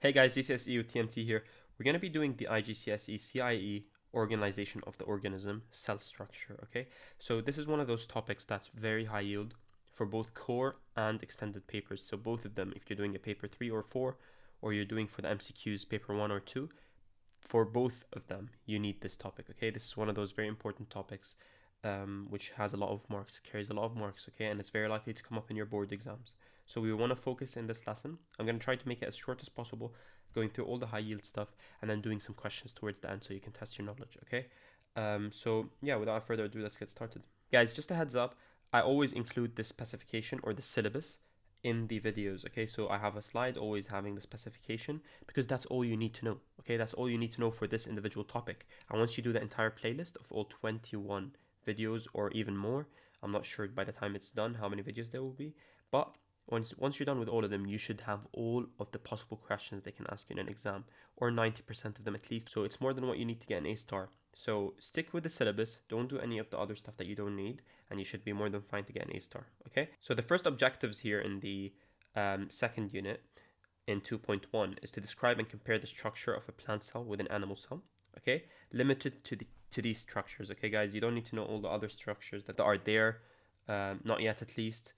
Hey guys, GCSE with TMT here. We're going to be doing the IGCSE CIE organization of the organism, cell structure, okay? So this is one of those topics that's very high yield for both core and extended papers. So both of them, if you're doing a paper 3 or 4, or you're doing for the MCQs paper 1 or 2, for both of them, you need this topic, okay? This is one of those very important topics which has a lot of marks, carries a lot of marks, okay? And it's very likely to come up in your board exams. So we want to focus in this lesson. I'm going to try to make it as short as possible, going through all the high yield stuff and then doing some questions towards the end so you can test your knowledge, okay? So yeah, without further ado, let's get started. Guys, just a heads up, I always include the specification or the syllabus in the videos, okay? So I have a slide always having the specification because that's all you need to know, okay? That's all you need to know for this individual topic. And once you do the entire playlist of all 21 videos or even more, I'm not sure by the time it's done how many videos there will be, but once you're done with all of them, you should have all of the possible questions they can ask you in an exam, or 90% of them at least. So it's more than what you need to get an A star. So stick with the syllabus, don't do any of the other stuff that you don't need, and you should be more than fine to get an A star, okay? So the first objectives here in the second unit in 2.1 is to describe and compare the structure of a plant cell with an animal cell, okay? Limited to these structures, okay guys? You don't need to know all the other structures that are there, not yet at least.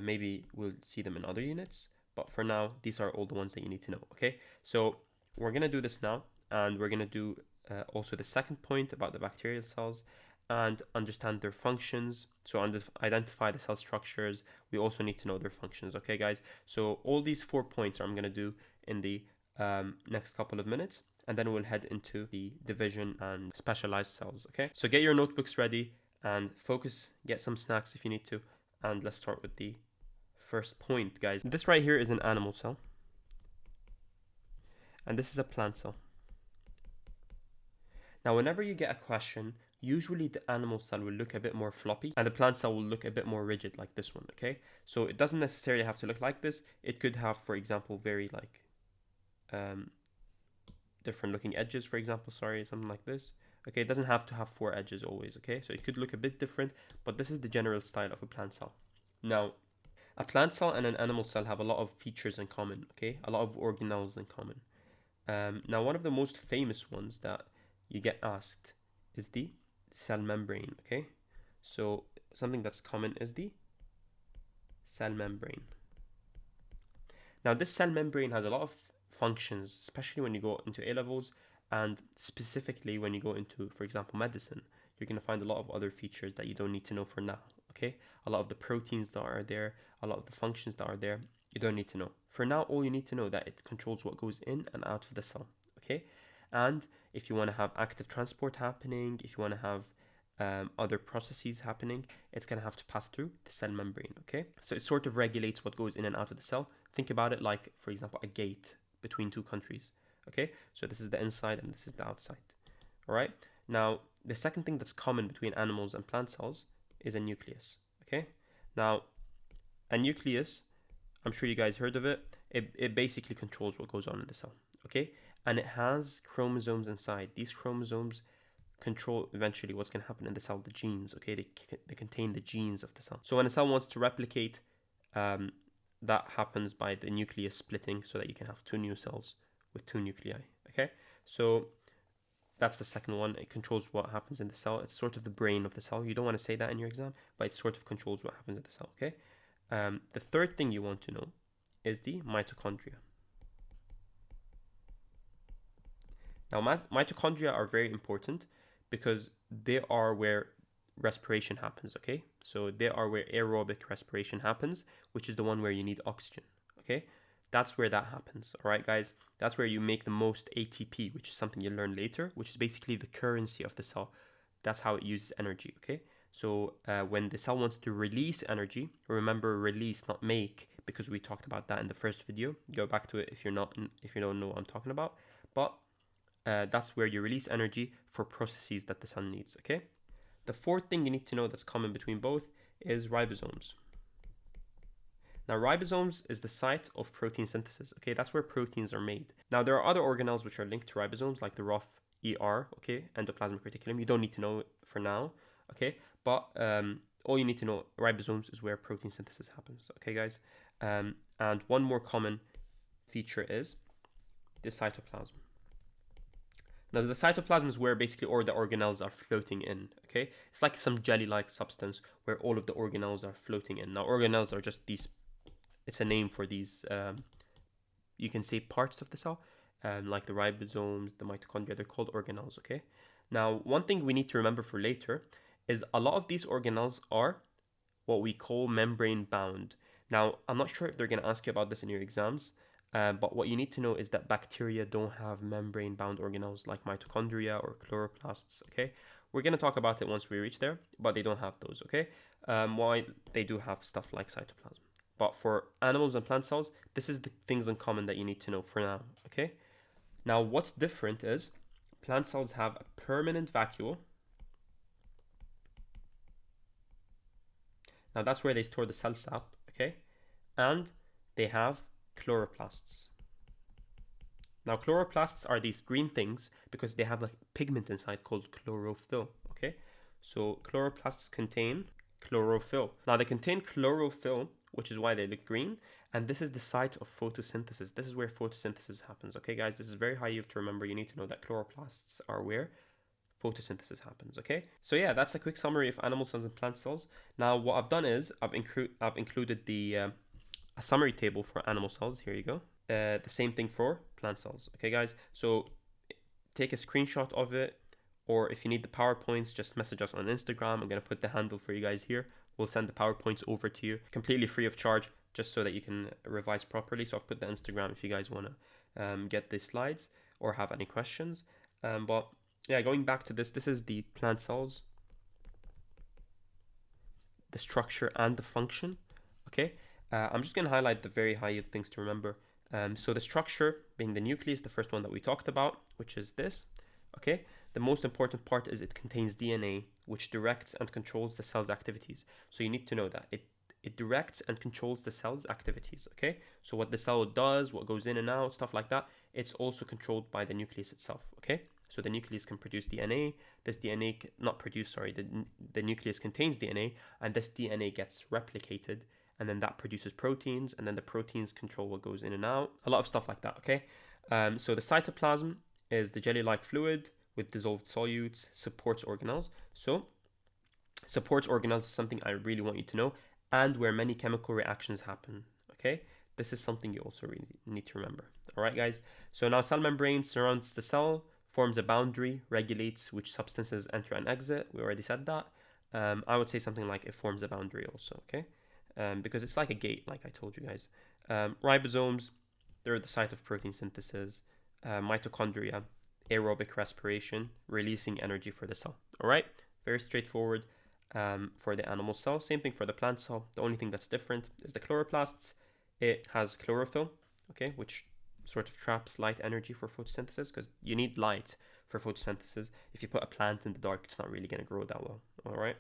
Maybe we'll see them in other units, but for now, these are all the ones that you need to know, okay? So we're gonna do this now, and we're gonna do also the second point about the bacterial cells and understand their functions. So identify the cell structures. We also need to know their functions, okay guys? So all these 4 points I'm gonna do in the next couple of minutes, and then we'll head into the division and specialized cells, okay? So get your notebooks ready and focus, get some snacks if you need to, and let's start with the first point, guys. This right here is an animal cell, and this is a plant cell. Now, whenever you get a question, usually the animal cell will look a bit more floppy, and the plant cell will look a bit more rigid, like this one, okay? So it doesn't necessarily have to look like this. It could have, for example, very like different looking edges, for example, sorry, something like this. Okay, it doesn't have to have 4 edges always, okay? So it could look a bit different, but this is the general style of a plant cell. Now, a plant cell and an animal cell have a lot of features in common, okay? A lot of organelles in common. Now, one of the most famous ones that you get asked is the cell membrane, okay? So something that's common is the cell membrane. Now, this cell membrane has a lot of functions, especially when you go into A levels, and specifically when you go into, for example, medicine. You're going to find a lot of other features that you don't need to know for now, okay? A lot of the proteins that are there, a lot of the functions that are there, you don't need to know. For now, all you need to know that it controls what goes in and out of the cell, okay? And if you want to have active transport happening, if you want to have other processes happening, it's going to have to pass through the cell membrane, okay? So it sort of regulates what goes in and out of the cell. Think about it like, for example, a gate between two countries, okay? So this is the inside and this is the outside, all right? Now, the second thing that's common between animals and plant cells is a nucleus, okay? Now, a nucleus, I'm sure you guys heard of it. It basically controls what goes on in the cell, okay? And it has chromosomes inside. These chromosomes control eventually what's going to happen in the cell, the genes, okay? They contain the genes of the cell. So when a cell wants to replicate, that happens by the nucleus splitting so that you can have 2 new cells with 2 nuclei, okay? So that's the second one. It controls what happens in the cell. It's sort of the brain of the cell. You don't want to say that in your exam, but it sort of controls what happens in the cell, okay? The third thing you want to know is the mitochondria. Now, mitochondria are very important because they are where respiration happens, okay? So they are where aerobic respiration happens, which is the one where you need oxygen, okay? That's where that happens, all right, guys? That's where you make the most ATP, which is something you'll learn later, which is basically the currency of the cell. That's how it uses energy, okay? So when the cell wants to release energy, remember release, not make, because we talked about that in the first video. Go back to it if you don't know what I'm talking about. But that's where you release energy for processes that the cell needs, okay? The fourth thing you need to know that's common between both is ribosomes. Now, ribosomes is the site of protein synthesis, okay? That's where proteins are made. Now, there are other organelles which are linked to ribosomes, like the ROF-ER, okay? Endoplasmic reticulum. You don't need to know it for now, okay? But all you need to know, ribosomes is where protein synthesis happens, okay, guys? And one more common feature is the cytoplasm. Now the cytoplasm is where basically all the organelles are floating in, okay? It's like some jelly-like substance where all of the organelles are floating in. Now organelles are just these, it's a name for these, you can say parts of the cell, like the ribosomes, the mitochondria, they're called organelles, okay? Now one thing we need to remember for later is a lot of these organelles are what we call membrane bound. Now I'm not sure if they're going to ask you about this in your exams, but what you need to know is that bacteria don't have membrane-bound organelles like mitochondria or chloroplasts, okay? We're going to talk about it once we reach there, but they don't have those, okay? Why they do have stuff like cytoplasm. But for animals and plant cells, this is the things in common that you need to know for now, okay? Now, what's different is plant cells have a permanent vacuole. Now, that's where they store the cell sap, okay? And they have chloroplasts. Now chloroplasts are these green things because they have a pigment inside called chlorophyll, okay? So chloroplasts contain chlorophyll. Now they contain chlorophyll, which is why they look green, and this is the site of photosynthesis. This is where photosynthesis happens, okay guys? This is very high yield to remember. You need to know that chloroplasts are where photosynthesis happens, okay? So yeah, that's a quick summary of animal cells and plant cells. Now what I've done is I've included the a summary table for animal cells. Here you go. The same thing for plant cells. Okay, guys. So take a screenshot of it, or if you need the PowerPoints, just message us on Instagram. I'm gonna put the handle for you guys here. We'll send the PowerPoints over to you completely free of charge, just so that you can revise properly. So I've put the Instagram if you guys wanna get the slides or have any questions. But yeah, going back to this is the plant cells, the structure and the function. Okay. I'm just going to highlight the very high yield things to remember. So the structure being the nucleus, the first one that we talked about, which is this, okay? The most important part is it contains DNA, which directs and controls the cell's activities. So you need to know that it directs and controls the cell's activities, okay? So what the cell does, what goes in and out, stuff like that, it's also controlled by the nucleus itself, okay? So the nucleus can produce DNA. This DNA, the nucleus contains DNA, and this DNA gets replicated, and then that produces proteins, and then the proteins control what goes in and out. A lot of stuff like that, okay? So the cytoplasm is the jelly-like fluid with dissolved solutes, supports organelles. So supports organelles is something I really want you to know, and where many chemical reactions happen, okay? This is something you also really need to remember. All right, guys? So now cell membrane surrounds the cell, forms a boundary, regulates which substances enter and exit. We already said that. I would say something like it forms a boundary also, okay? Because it's like a gate, like I told you guys. Ribosomes, they're the site of protein synthesis. Mitochondria, aerobic respiration, releasing energy for the cell. All right, very straightforward for the animal cell. Same thing for the plant cell. The only thing that's different is the chloroplasts. It has chlorophyll, okay, which sort of traps light energy for photosynthesis, because you need light for photosynthesis. If you put a plant in the dark, it's not really going to grow that well. All right,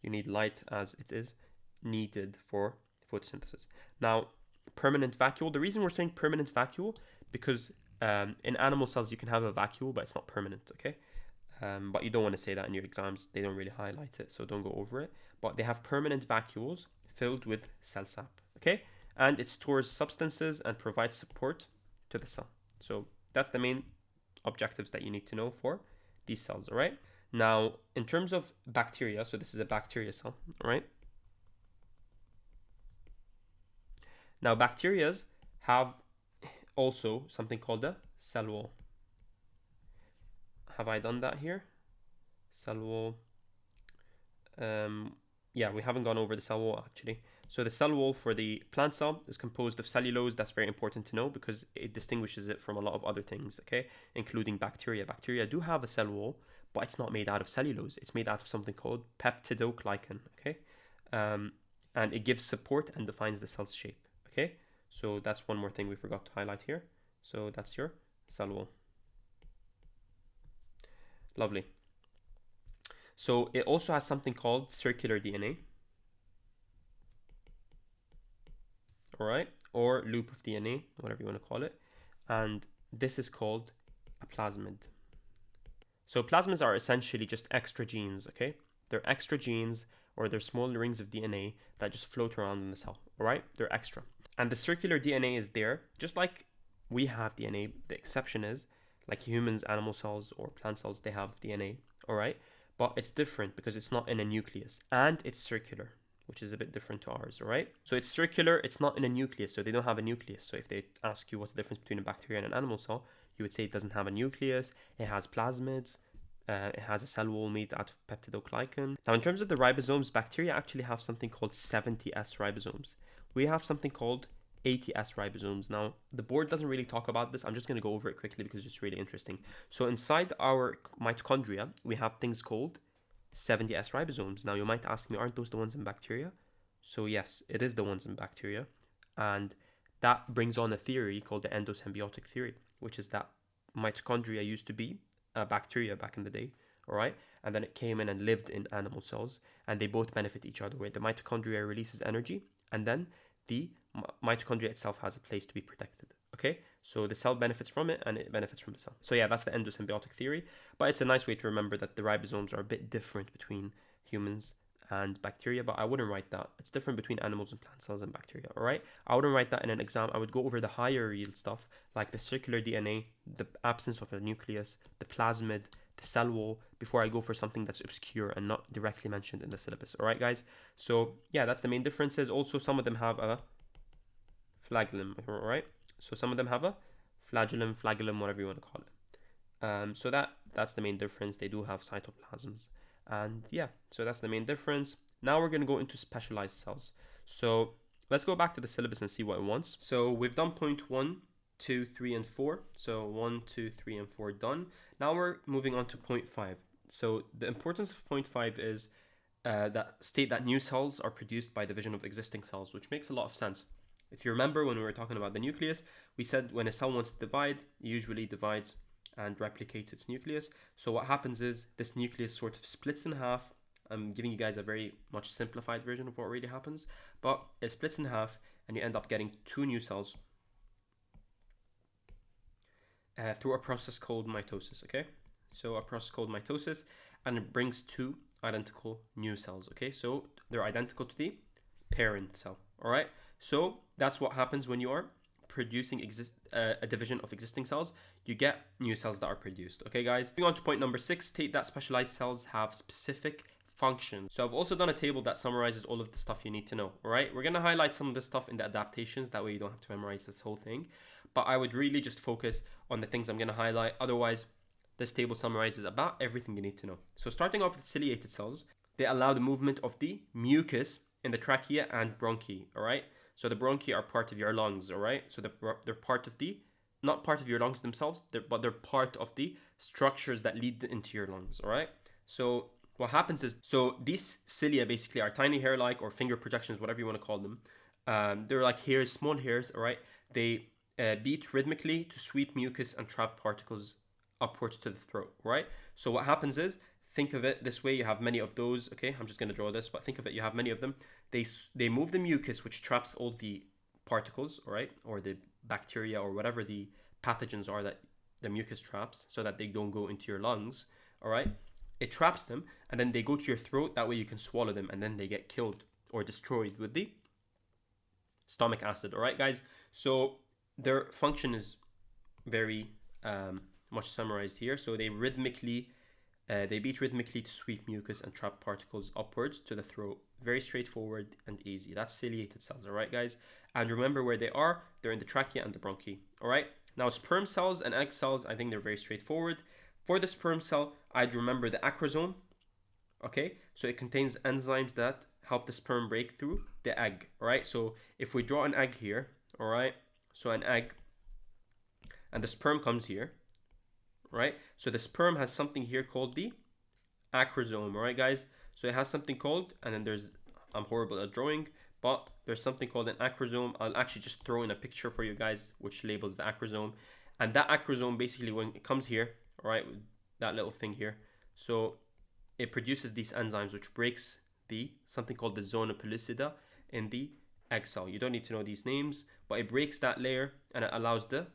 you need light as it is needed for photosynthesis. Now, permanent vacuole. The reason we're saying permanent vacuole, because in animal cells you can have a vacuole, but it's not permanent, okay? But you don't want to say that in your exams. They don't really highlight it, so don't go over it. But they have permanent vacuoles filled with cell sap, okay? And it stores substances and provides support to the cell. So that's the main objectives that you need to know for these cells, all right? Now, in terms of bacteria, so this is a bacteria cell, all right? Now, bacteria have also something called a cell wall. Have I done that here? Cell wall. Yeah, we haven't gone over the cell wall actually. So the cell wall for the plant cell is composed of cellulose. That's very important to know because it distinguishes it from a lot of other things, okay? Including bacteria. Bacteria do have a cell wall, but it's not made out of cellulose. It's made out of something called peptidoglycan, okay? And it gives support and defines the cell's shape. Okay, so that's one more thing we forgot to highlight here. So that's your cell wall. Lovely. So it also has something called circular DNA. All right, or loop of DNA, whatever you want to call it. And this is called a plasmid. So plasmids are essentially just extra genes, okay? They're extra genes, or they're small rings of DNA that just float around in the cell, all right? They're extra. And the circular DNA is there, just like we have DNA. The exception is, like humans, animal cells, or plant cells, they have DNA, all right? But it's different because it's not in a nucleus and it's circular, which is a bit different to ours, all right? So it's circular, it's not in a nucleus, so they don't have a nucleus. So if they ask you what's the difference between a bacteria and an animal cell, you would say it doesn't have a nucleus, it has plasmids, it has a cell wall made out of peptidoglycan. Now, in terms of the ribosomes, bacteria actually have something called 70S ribosomes. We have something called 80S ribosomes. Now, the board doesn't really talk about this. I'm just going to go over it quickly because it's really interesting. So inside our mitochondria, we have things called 70S ribosomes. Now, you might ask me, aren't those the ones in bacteria? So yes, it is the ones in bacteria. And that brings on a theory called the endosymbiotic theory, which is that mitochondria used to be bacteria back in the day, all right? And then it came in and lived in animal cells, and they both benefit each other, where the mitochondria releases energy, and then the mitochondria itself has a place to be protected, okay? So the cell benefits from it, and it benefits from the cell. So yeah, that's the endosymbiotic theory, but it's a nice way to remember that the ribosomes are a bit different between humans and bacteria, but I wouldn't write that. It's different between animals and plant cells and bacteria, all right? I wouldn't write that in an exam. I would go over the higher yield stuff, like the circular DNA, the absence of a nucleus, the plasmid, the cell wall, before I go for something that's obscure and not directly mentioned in the syllabus, all right, guys? So yeah, that's the main differences. Also, some of them have a flagellum, all right? So some of them have a flagellum, whatever you want to call it. So that's the main difference. They do have cytoplasms. And yeah, so that's the main difference. Now we're going to go into specialized cells. So let's go back to the syllabus and see what it wants. So we've done point 1, 2, 3, and 4. So 1, 2, 3, and 4 done. Now we're moving on to point 5. So the importance of point 5 is that state that new cells are produced by division of existing cells, which makes a lot of sense. If you remember when we were talking about the nucleus, we said when a cell wants to divide, it usually divides and replicates its nucleus. So what happens is this nucleus sort of splits in half. I'm giving you guys a very much simplified version of what really happens, but it splits in half and you end up getting 2 new cells through a process called mitosis, okay? So a process called mitosis, and it brings 2 identical new cells, okay? So they're identical to the parent cell, all right? So that's what happens when you are producing a division of existing cells. You get new cells that are produced, okay, guys? Moving on to point number 6, state that specialized cells have specific functions. So I've also done a table that summarizes all of the stuff you need to know, all right? We're going to highlight some of this stuff in the adaptations, that way you don't have to memorize this whole thing, but I would really just focus on the things I'm going to highlight. Otherwise, this table summarizes about everything you need to know. So starting off with ciliated cells, they allow the movement of the mucus in the trachea and bronchi, all right? So the bronchi are part of your lungs, all right? So they're part of the, not part of your lungs themselves, but they're part of the structures that lead into your lungs, all right? So what happens is, so these cilia basically are tiny hair-like or finger projections, whatever you want to call them. They're like hairs, small hairs, all right? They beat rhythmically to sweep mucus and trapped particles upwards to the throat, right? So what happens is, think of it this way, you have many of those, okay? I'm just going to draw this, but think of it, you have many of them. They move the mucus, which traps all the particles, all right? Or the bacteria or whatever the pathogens are that the mucus traps, so that they don't go into your lungs, all right? It traps them, and then they go to your throat. That way you can swallow them, and then they get killed or destroyed with the stomach acid, all right, guys? So their function is very much summarized here. So they beat rhythmically to sweep mucus and trap particles upwards to the throat. Very straightforward and easy. That's ciliated cells, all right, guys? And remember where they are. They're in the trachea and the bronchi, all right? Now, sperm cells and egg cells, I think they're very straightforward. For the sperm cell, I'd remember the acrosome, okay? So it contains enzymes that help the sperm break through the egg, all right? So if we draw an egg here, all right? So an egg, and the sperm comes here, right? So the sperm has something here called the acrosome, all right, guys? So it has something called, and then there's, I'm horrible at drawing, but there's something called an acrosome. I'll actually just throw in a picture for you guys, which labels the acrosome. And that acrosome, basically, when it comes here, all right, with that little thing here, so it produces these enzymes, which breaks something called the zona pellucida in the egg cell. You don't need to know these names, but it breaks that layer, and it allows the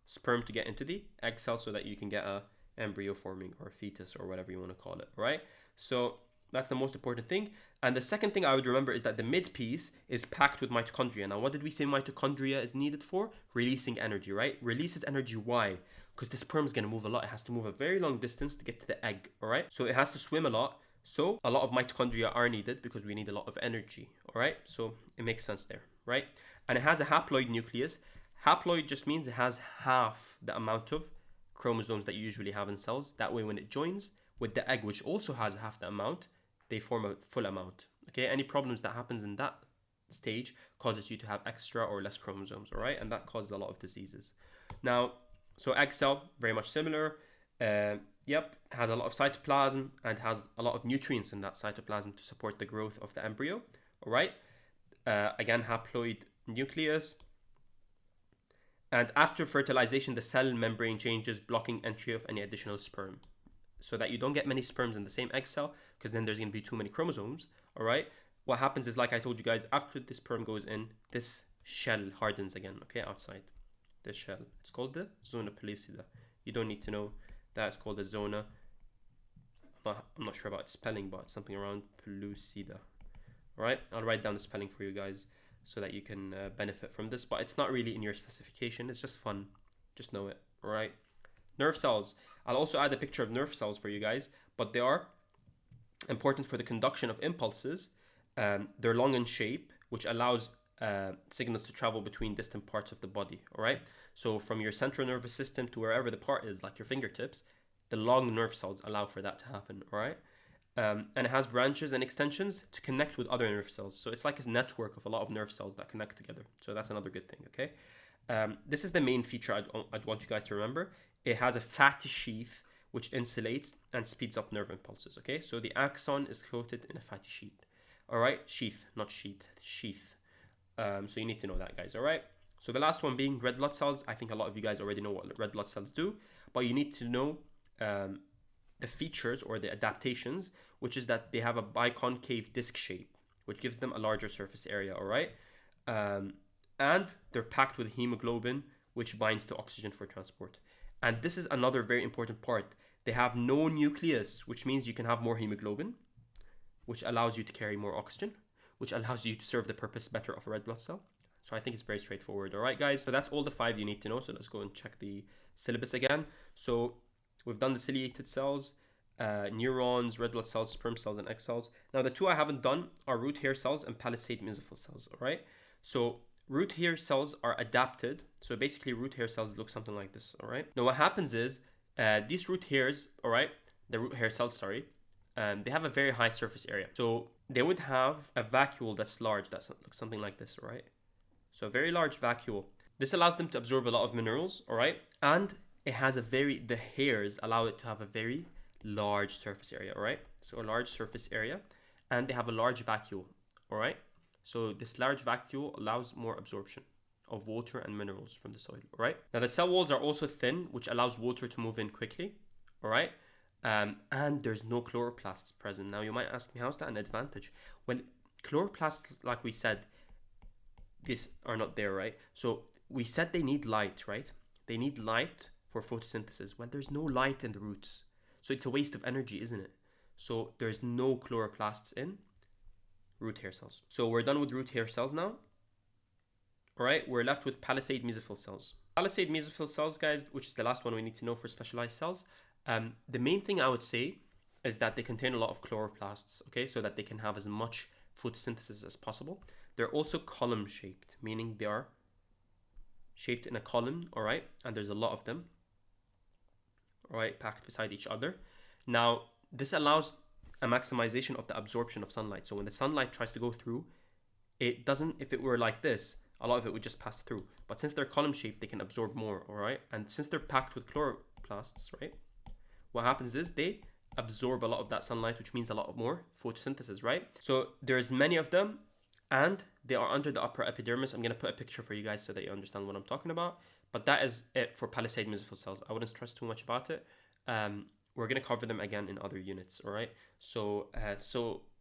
sperm to get into the egg cell so that you can get a embryo forming or a fetus or whatever you want to call it, right? So That's the most important thing. And the second thing I would remember is that the mid piece is packed with mitochondria. Now, what did we say mitochondria is needed for? Releasing energy, right? Releases energy. Why? Because the sperm is going to move a lot. It has to move a very long distance to get to the egg, all right? So it has to swim a lot. So a lot of mitochondria are needed because we need a lot of energy, all right? So it makes sense there, right? And it has a haploid nucleus. Haploid just means it has half the amount of chromosomes that you usually have in cells. That way, when it joins with the egg, which also has half the amount, they form a full amount. Okay, any problems that happens in that stage causes you to have extra or less chromosomes, all right? And that causes a lot of diseases. Now, so egg cell, very much similar. Has a lot of cytoplasm and has a lot of nutrients in that cytoplasm to support the growth of the embryo, all right? Again, haploid nucleus. And after fertilization, the cell membrane changes, blocking entry of any additional sperm, so that you don't get many sperms in the same egg cell, because then there's going to be too many chromosomes, all right? What happens is, like I told you guys, after the sperm goes in, this shell hardens again, okay, outside this shell. It's called the zona pellucida. You don't need to know that it's called the zona. I'm not sure about its spelling, but it's something around pellucida, all right? I'll write down the spelling for you guys so that you can benefit from this, but it's not really in your specification. It's just fun. Just know it, all right? Nerve cells. I'll also add a picture of nerve cells for you guys, but they are important for the conduction of impulses. They're long in shape, which allows signals to travel between distant parts of the body, all right? So from your central nervous system to wherever the part is, like your fingertips, the long nerve cells allow for that to happen, all right? And it has branches and extensions to connect with other nerve cells. So it's like a network of a lot of nerve cells that connect together. So that's another good thing, okay? This is the main feature I'd want you guys to remember. It has a fatty sheath which insulates and speeds up nerve impulses, okay? So the axon is coated in a fatty sheath, all right? Sheath, not sheet, sheath. So you need to know that, guys, all right? So the last one being red blood cells. I think a lot of you guys already know what red blood cells do, but you need to know the features or the adaptations, which is that they have a biconcave disc shape, which gives them a larger surface area, all right? And they're packed with hemoglobin, which binds to oxygen for transport. And this is another very important part. They have no nucleus, which means you can have more hemoglobin, which allows you to carry more oxygen, which allows you to serve the purpose better of a red blood cell. So I think it's very straightforward. All right, guys. So that's all the 5 you need to know. So let's go and check the syllabus again. So we've done the ciliated cells, neurons, red blood cells, sperm cells, and egg cells. Now the 2 I haven't done are root hair cells and palisade mesophyll cells. All right. So root hair cells are adapted. So basically root hair cells look something like this, all right? Now what happens is these root hairs, all right, the root hair cells, sorry, they have a very high surface area. So they would have a vacuole that's large, that looks something like this, all right? So a very large vacuole. This allows them to absorb a lot of minerals, all right? And it has the hairs allow it to have a very large surface area, all right? So a large surface area, and they have a large vacuole, all right? So this large vacuole allows more absorption of water and minerals from the soil, all right? Now the cell walls are also thin, which allows water to move in quickly, all right? And there's no chloroplasts present. Now you might ask me, how's that an advantage? Well, chloroplasts, like we said, these are not there, right? So we said they need light, right? They need light for photosynthesis. Well, there's no light in the roots. So it's a waste of energy, isn't it? So there's no chloroplasts in root hair cells. So we're done with root hair cells now. All right, we're left with palisade mesophyll cells. Palisade mesophyll cells, guys, which is the last one we need to know for specialized cells. The main thing I would say is that they contain a lot of chloroplasts, okay, so that they can have as much photosynthesis as possible. They're also column shaped, meaning they are shaped in a column, all right, and there's a lot of them, all right, packed beside each other. Now, this allows a maximization of the absorption of sunlight. So when the sunlight tries to go through, it doesn't, if it were like this, a lot of it would just pass through. But since they're column shaped, they can absorb more, all right? And since they're packed with chloroplasts, right, what happens is they absorb a lot of that sunlight, which means a lot more photosynthesis, right? So there's many of them, and they are under the upper epidermis. I'm going to put a picture for you guys so that you understand what I'm talking about. But that is it for palisade mesophyll cells. I wouldn't stress too much about it. We're going to cover them again in other units, all right? So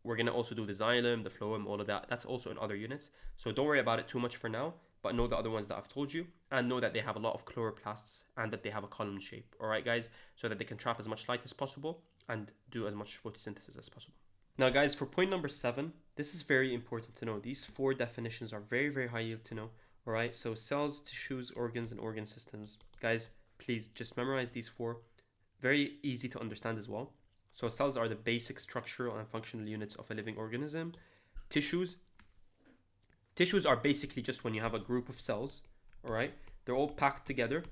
we're going to also do the xylem, the phloem, all of that. That's also in other units. So don't worry about it too much for now, but know the other ones that I've told you, and know that they have a lot of chloroplasts and that they have a column shape, all right, guys? So that they can trap as much light as possible and do as much photosynthesis as possible. Now guys, for point number 7, this is very important to know. These 4 definitions are very, very high yield to know. All right, so cells, tissues, organs, and organ systems. Guys, please just memorize these 4. Very easy to understand as well. So cells are the basic structural and functional units of a living organism. Tissues are basically just when you have a group of cells, all right? They're all packed together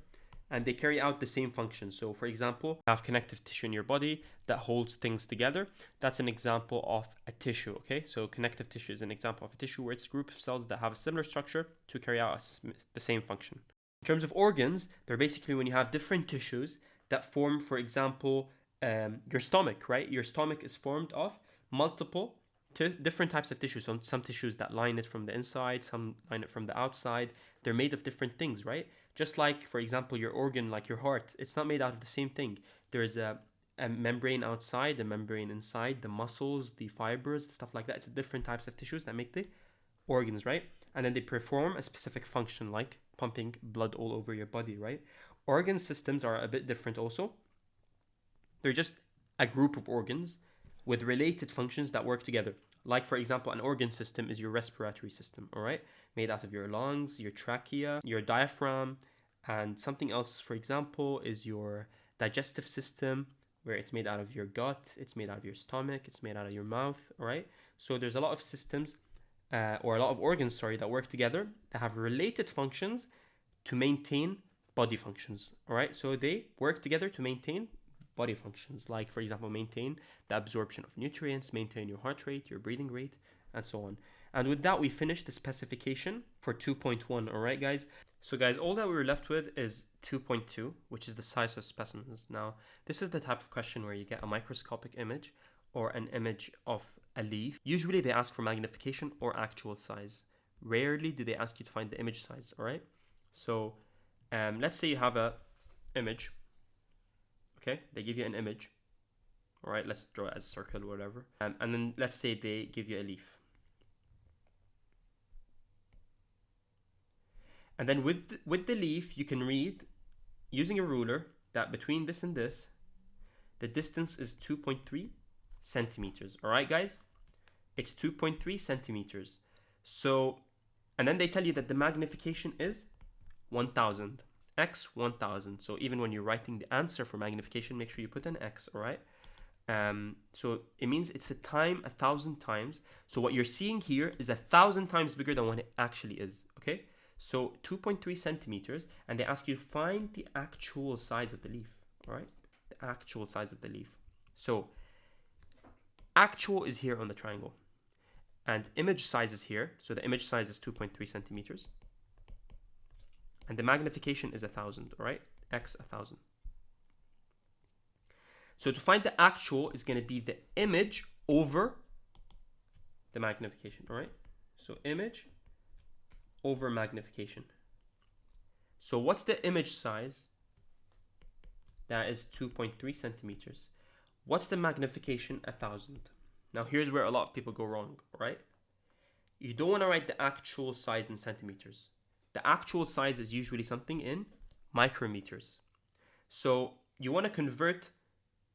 and they carry out the same function. So for example, you have connective tissue in your body that holds things together. That's an example of a tissue, okay? So connective tissue is an example of a tissue where it's a group of cells that have a similar structure to carry out the same function. In terms of organs, they're basically when you have different tissues that form, for example, your stomach, right? Your stomach is formed of multiple different types of tissues. Some tissues that line it from the inside, some line it from the outside. They're made of different things, right? Just like, for example, your organ, like your heart, it's not made out of the same thing. There's a membrane outside, a membrane inside, the muscles, the fibers, stuff like that. It's different types of tissues that make the organs, right? And then they perform a specific function like pumping blood all over your body, right? Organ systems are a bit different also. They're just a group of organs with related functions that work together. Like, for example, an organ system is your respiratory system, all right? Made out of your lungs, your trachea, your diaphragm, and something else, for example, is your digestive system, where it's made out of your gut, it's made out of your stomach, it's made out of your mouth, all right? So there's a lot of systems, or a lot of organs, sorry, that work together, that have related functions to maintain body functions, all right? So they work together to maintain body functions, like, for example, maintain the absorption of nutrients, maintain your heart rate, your breathing rate, and so on. And with that, we finished the specification for 2.1, all right, guys? So, guys, all that we were left with is 2.2, which is the size of specimens. Now, this is the type of question where you get a microscopic image or an image of a leaf. Usually, they ask for magnification or actual size. Rarely do they ask you to find the image size, all right? So, let's say you have a image. Okay, they give you an image. All right, let's draw it as a circle or whatever. And then let's say they give you a leaf. And then with the leaf, you can read, using a ruler, that between this and this, the distance is 2.3 centimeters. All right, guys? It's 2.3 centimeters. So, and then they tell you that the magnification is 1000. X 1000. So even when you're writing the answer for magnification, make sure you put an X, all right? So it means it's a time 1,000 times. So what you're seeing here is 1,000 times bigger than what it actually is, okay? So 2.3 centimeters, and they ask you to find the actual size of the leaf, all right? The actual size of the leaf. So actual is here on the triangle, and image size is here. So the image size is 2.3 centimeters. And the magnification is 1,000, all right? X 1,000. So to find the actual is going to be the image over the magnification, all right? So image over magnification. So what's the image size? That is 2.3 centimeters. What's the magnification? 1,000. Now here's where a lot of people go wrong, all right? You don't want to write the actual size in centimeters. The actual size is usually something in micrometers. So you want to convert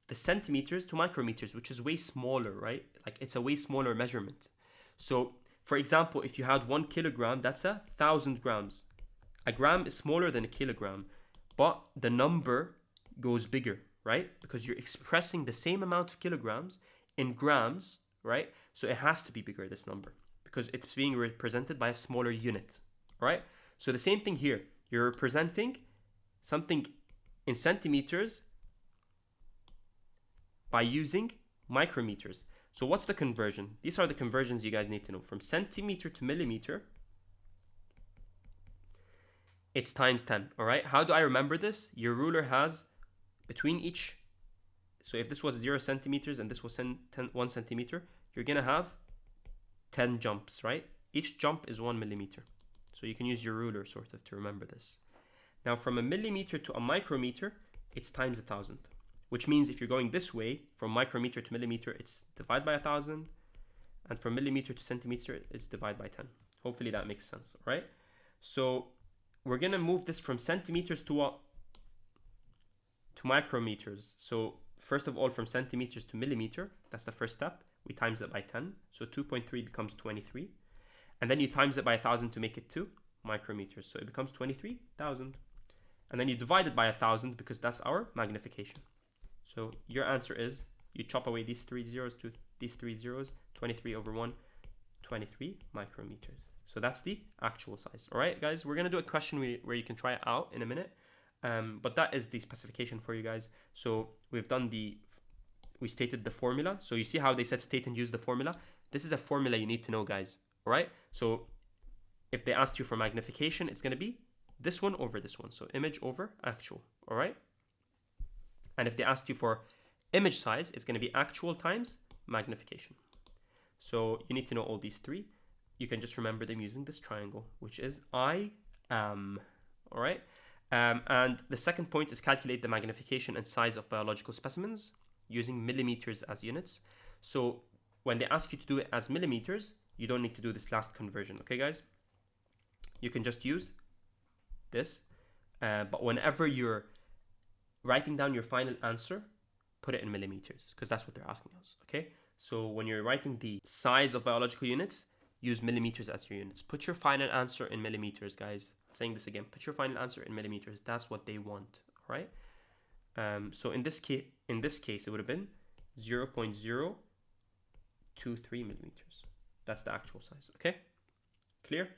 the centimeters to micrometers, which is way smaller, right? Like it's a way smaller measurement. So for example, if you had 1 kilogram, that's 1,000 grams. A gram is smaller than a kilogram, but the number goes bigger, right? Because you're expressing the same amount of kilograms in grams, right? So it has to be bigger, this number, because it's being represented by a smaller unit, right? So the same thing here, you're representing something in centimeters by using micrometers. So what's the conversion? These are the conversions you guys need to know. From centimeter to millimeter, it's times 10, all right? How do I remember this? Your ruler has between each, so if this was 0 centimeters and this was 1 centimeter, you're gonna have 10 jumps, right? Each jump is 1 millimeter. So you can use your ruler sort of to remember this. Now from a millimeter to a micrometer, it's times 1,000, which means if you're going this way, from micrometer to millimeter, it's divide by 1,000. And from millimeter to centimeter, it's divide by 10. Hopefully that makes sense, all right? So we're gonna move this from centimeters to what? To micrometers. So first of all, from centimeters to millimeter, that's the first step. We times it by 10. So 2.3 becomes 23. And then you times it by 1,000 to make it 2 micrometers. So it becomes 23,000. And then you divide it by 1,000 because that's our magnification. So your answer is, you chop away these 3 zeros to these 3 zeros, 23 over 1, 23 micrometers. So that's the actual size. All right, guys, we're going to do a question where you can try it out in a minute. But that is the specification for you guys. So we stated the formula. So you see how they said state and use the formula? This is a formula you need to know, guys. All right. So if they asked you for magnification, it's going to be this one over this one. So image over actual. All right. And if they asked you for image size, it's going to be actual times magnification. So you need to know all these three. You can just remember them using this triangle, which is I am. All right. And the second point is calculate the magnification and size of biological specimens using millimeters as units. So when they ask you to do it as millimeters, you don't need to do this last conversion. Okay, guys? You can just use this. But whenever you're writing down your final answer, put it in millimeters because that's what they're asking us. Okay? So when you're writing the size of biological units, use millimeters as your units. Put your final answer in millimeters, guys. I'm saying this again. Put your final answer in millimeters. That's what they want. All right? So in this case, it would have been 0.023 millimeters. That's the actual size. Okay? Clear?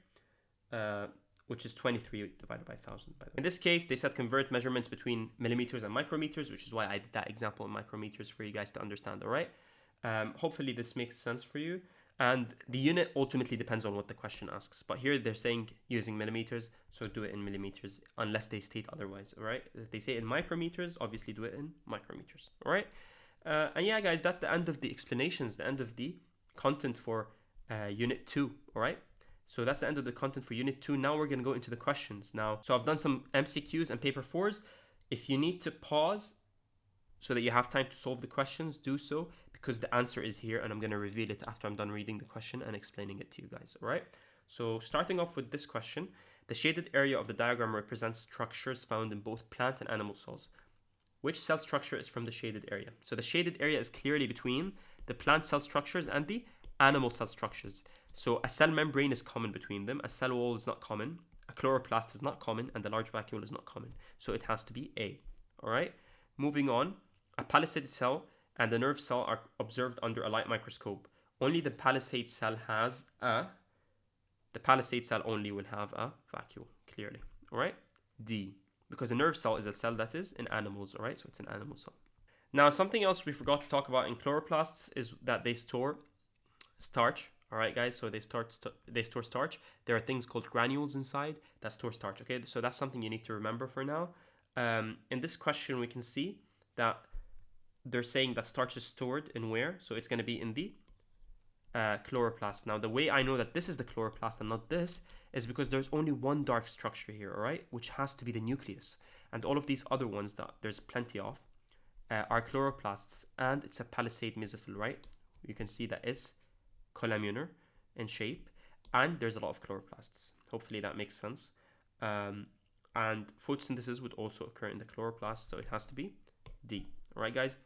Which is 23 divided by 1,000. By the way. In this case, they said convert measurements between millimeters and micrometers, which is why I did that example in micrometers for you guys to understand. All right? Hopefully this makes sense for you. And the unit ultimately depends on what the question asks. But here they're saying using millimeters, so do it in millimeters unless they state otherwise, all right? If they say in micrometers, obviously do it in micrometers, all right? And yeah, guys, that's the end of the explanations, the end of the content for Unit 2, all right? So that's the end of the content for Unit 2. Now we're going to go into the questions now. So I've done some MCQs and paper 4s. If you need to pause so that you have time to solve the questions, do so, because the answer is here and I'm going to reveal it after I'm done reading the question and explaining it to you guys, all right? So starting off with this question, the shaded area of the diagram represents structures found in both plant and animal cells. Which cell structure is from the shaded area? So the shaded area is clearly between the plant cell structures and the animal cell structures. So a cell membrane is common between them, a cell wall is not common, a chloroplast is not common, and the large vacuole is not common. So it has to be A, all right? Moving on, a palisade cell and the nerve cell are observed under a light microscope. Only the palisade cell only will have a vacuole, clearly, all right? D, because a nerve cell is a cell that is in animals, all right? So it's an animal cell. Now, something else we forgot to talk about in chloroplasts is that they store starch, all right, guys? So they store starch. There are things called granules inside that store starch, okay? So that's something you need to remember for now. In this question, we can see that they're saying that starch is stored in where? So it's going to be in the chloroplast. Now, the way I know that this is the chloroplast and not this is because there's only one dark structure here, all right? Which has to be the nucleus. And all of these other ones that there's plenty of are chloroplasts, and it's a palisade mesophyll, right? You can see that it's columnar in shape, and there's a lot of chloroplasts. Hopefully that makes sense. And photosynthesis would also occur in the chloroplast, so it has to be D. All right, guys?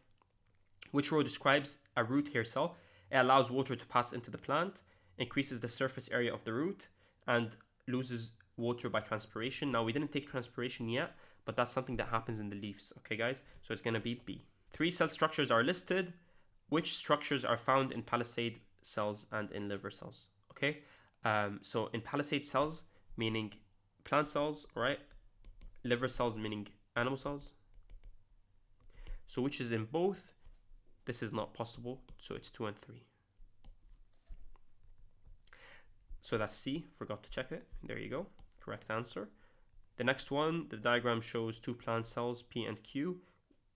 Which row describes a root hair cell? It allows water to pass into the plant, increases the surface area of the root, and loses water by transpiration. Now, we didn't take transpiration yet, but that's something that happens in the leaves. Okay, guys? So it's going to be B. 3 cell structures are listed. Which structures are found in palisade cells and in liver cells? Okay? So in palisade cells, meaning plant cells, right? Liver cells, meaning animal cells. So which is in both? This is not possible, so it's 2 and 3. So that's C, forgot to check it. There you go, correct answer. The next one, the diagram shows 2 plant cells, P and Q.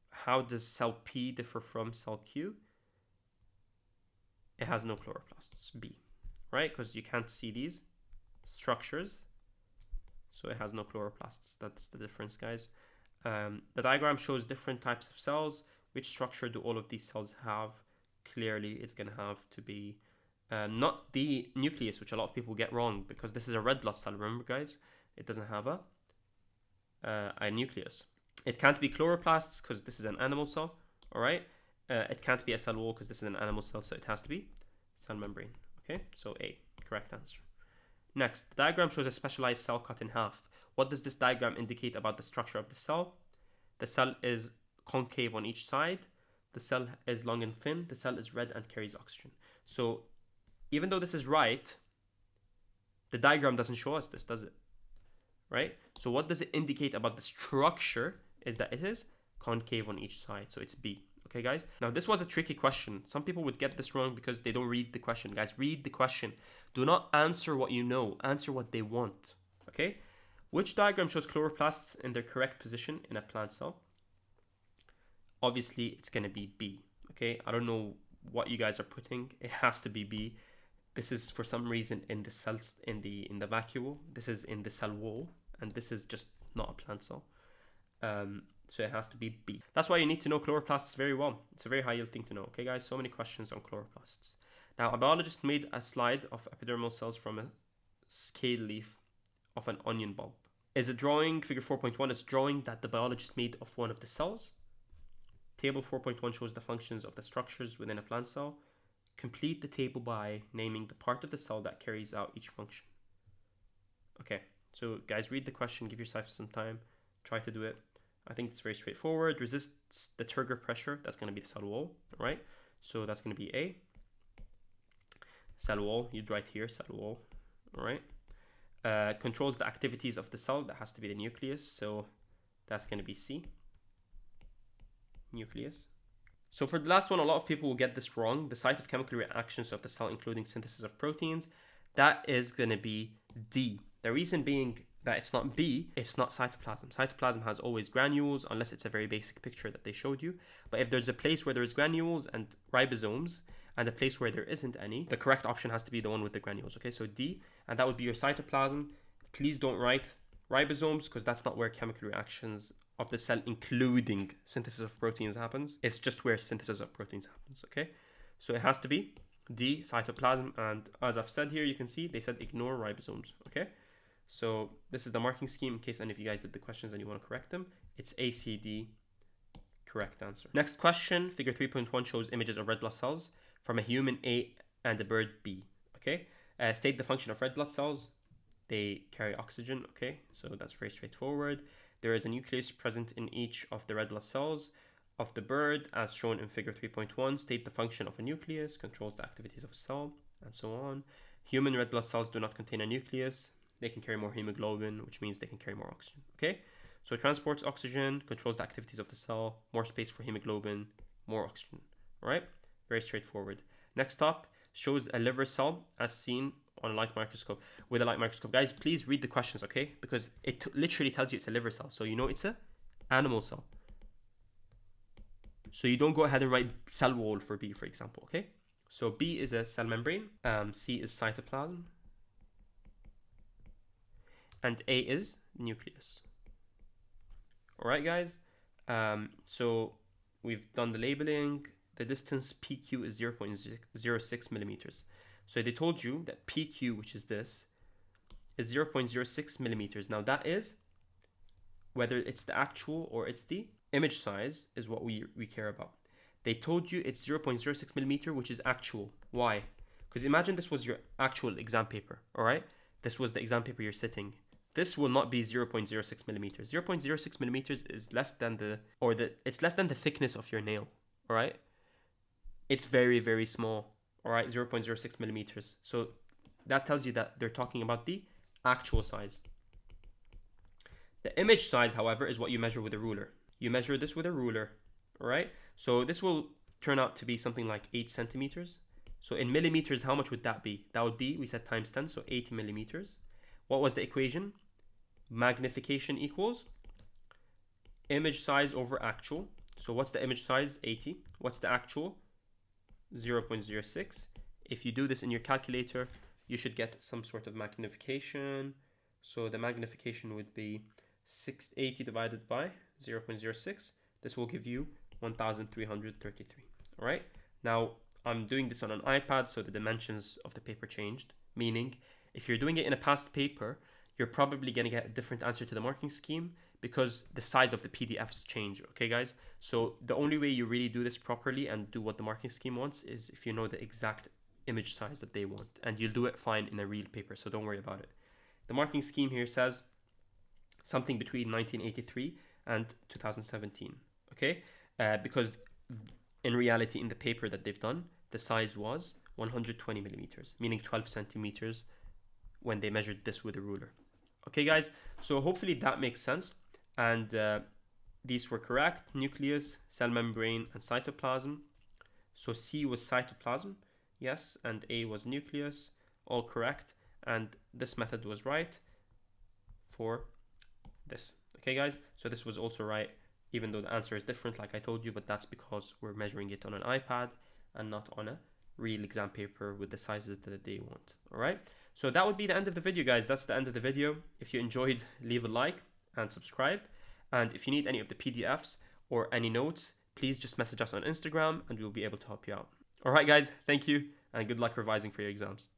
How does cell P differ from cell Q? It has no chloroplasts, B, right? Because you can't see these structures, so it has no chloroplasts. That's the difference, guys. The diagram shows different types of cells. Which structure do all of these cells have? Clearly, it's going to have to be not the nucleus, which a lot of people get wrong, because this is a red blood cell, remember, guys? It doesn't have a nucleus. It can't be chloroplasts, because this is an animal cell. all right? It can't be a cell wall because this is an animal cell, so it has to be cell membrane. Okay, so A, correct answer. Next, the diagram shows a specialized cell cut in half. What does this diagram indicate about the structure of the cell? The cell is concave on each side. The cell is long and thin. The cell is red and carries oxygen. So even though this is right, the diagram doesn't show us this, does it? Right? So what does it indicate about the structure is that it is concave on each side. So it's B. Okay, guys? Now, this was a tricky question. Some people would get this wrong because they don't read the question. Guys, read the question. Do not answer what you know. Answer what they want. Okay? Which diagram shows chloroplasts in their correct position in a plant cell? Obviously, it's going to be B. Okay? I don't know what you guys are putting. It has to be B. This is for some reason in the cells, in the vacuole. This is in the cell wall. And this is just not a plant cell. So it has to be B. That's why you need to know chloroplasts very well. It's a very high yield thing to know. Okay, guys, so many questions on chloroplasts. Now, a biologist made a slide of epidermal cells from a scale leaf of an onion bulb. Is a drawing, figure 4.1, is a drawing that the biologist made of one of the cells. Table 4.1 shows the functions of the structures within a plant cell. Complete the table by naming the part of the cell that carries out each function. Okay, so guys, read the question, give yourself some time, try to do it. I think it's very straightforward. Resists the turgor pressure. That's going to be the cell wall, right? So that's going to be A. Cell wall, you'd write here, cell wall, all right? Controls the activities of the cell. That has to be the nucleus. So that's going to be C. Nucleus. So for the last one, a lot of people will get this wrong. The site of chemical reactions of the cell, including synthesis of proteins. That is going to be D. The reason being that it's not B, it's not cytoplasm. Cytoplasm has always granules, unless it's a very basic picture that they showed you. But if there's a place where there's granules and ribosomes, and a place where there isn't any, the correct option has to be the one with the granules. Okay, so D, and that would be your cytoplasm. Please don't write ribosomes, because that's not where chemical reactions of the cell, including synthesis of proteins, happens. It's just where synthesis of proteins happens, okay? So it has to be D, cytoplasm, and as I've said here, you can see they said ignore ribosomes, okay? So this is the marking scheme in case any of you guys did the questions and you want to correct them. It's ACD, correct answer. Next question, figure 3.1 shows images of red blood cells from a human A and a bird B, okay? State the function of red blood cells. They carry oxygen, okay? So that's very straightforward. There is a nucleus present in each of the red blood cells of the bird as shown in figure 3.1. State the function of a nucleus, controls the activities of a cell, and so on. Human red blood cells do not contain a nucleus. They can carry more hemoglobin, which means they can carry more oxygen, okay? So it transports oxygen, controls the activities of the cell, more space for hemoglobin, more oxygen, all right? Very straightforward. Next up, shows a liver cell as seen on a light microscope. With a light microscope, guys, please read the questions, okay? Because it literally tells you it's a liver cell, so you know it's a animal cell. So you don't go ahead and write cell wall for B, for example, okay? So B is a cell membrane, C is cytoplasm, and A is nucleus. All right, guys. So we've done the labeling. The distance PQ is 0.06 millimeters. So they told you that PQ, which is this, is 0.06 millimeters. Now that is, whether it's the actual or it's the image size is what we care about. They told you it's 0.06 millimeter, which is actual. Why? Because imagine this was your actual exam paper, all right? This was the exam paper you're sitting. This will not be 0.06 millimeters. 0.06 millimeters is less than it's less than the thickness of your nail, all right? It's very, very small, all right? 0.06 millimeters. So that tells you that they're talking about the actual size. The image size, however, is what you measure with a ruler. You measure this with a ruler, all right? So this will turn out to be something like 8 centimeters. So in millimeters, how much would that be? That would be, we said times 10, so 80 millimeters. What was the equation? Magnification equals image size over actual. So what's the image size? 80. What's the actual? 0.06. If you do this in your calculator, you should get some sort of magnification. So the magnification would be 680 divided by 0.06. This will give you 1333. All right. Now I'm doing this on an iPad, so the dimensions of the paper changed, meaning if you're doing it in a past paper, you're probably going to get a different answer to the marking scheme because the size of the PDFs change, okay guys? So the only way you really do this properly and do what the marking scheme wants is if you know the exact image size that they want, and you'll do it fine in a real paper, so don't worry about it. The marking scheme here says something between 1983 and 2017, okay? Because in reality, in the paper that they've done, the size was 120 millimeters, meaning 12 centimeters when they measured this with a ruler. Okay, guys, so hopefully that makes sense. And these were correct: nucleus, cell membrane, and cytoplasm. So C was cytoplasm, yes, and A was nucleus, all correct. And this method was right for this. Okay, guys, so this was also right, even though the answer is different, like I told you, but that's because we're measuring it on an iPad and not on a real exam paper with the sizes that they want. All right, so that would be the end of the video, guys. That's the end of the video. If you enjoyed, leave a like and subscribe. And if you need any of the PDFs or any notes, please just message us on Instagram and we'll be able to help you out. All right, guys, thank you and good luck revising for your exams.